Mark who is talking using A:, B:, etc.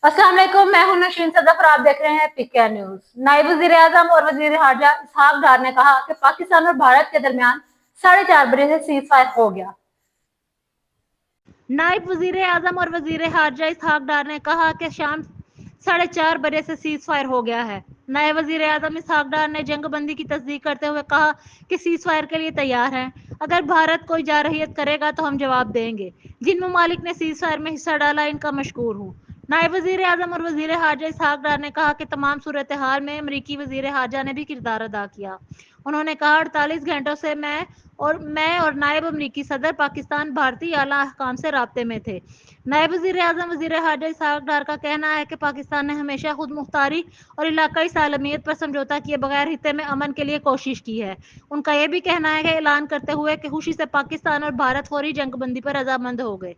A: अस्सलाम वालेकुम, मैं हूं नशीन सदफ और आप देख रहे हैं पीके न्यूज। नायब वजीर आजम और वजीर हारजा इसहाक डार ने कहा कि पाकिस्तान और भारत के दरमियान 4.5 बजे से सीज फायर हो गया।
B: नायब वजीर आजम और वजीर हारजा इसहाक डार ने कहा कि शाम 4:30 से सीज फायर हो गया है। नायब वजीर आजम इसहाक डार ने जंगबंदी की तस्दीक करते हुए कहा कि सीज फायर के लिए तैयार हैं। अगर भारत कोई जारहियत करेगा तो हम जवाब देंगे। जिन ममालिक ने सीज फायर में हिस्सा डाला इनका मशकूर हूँ। नायब वजीर आजम और वजीर हारजा इसहाक डार ने कहा कि तमाम सूरत हाल में अमरीकी वजीर हारजा ने भी किरदार अदा किया। उन्होंने कहा 48 घंटों से मैं और नायब अमरीकी सदर पाकिस्तान भारतीय आला अहकाम से राब्ते में थे। नायब वजीर आजम वजीर हारजा इसहाक डार का कहना है कि पाकिस्तान ने हमेशा खुद मुख्तारी और इलाकाई सालमियत पर समझौता किए बगैर हित्ते में अमन के लिए कोशिश की है। उनका यह भी कहना है कि ऐलान करते हुए कि खुशी से पाकिस्तान और भारत फौरी जंगबंदी पर रजामंद हो गए।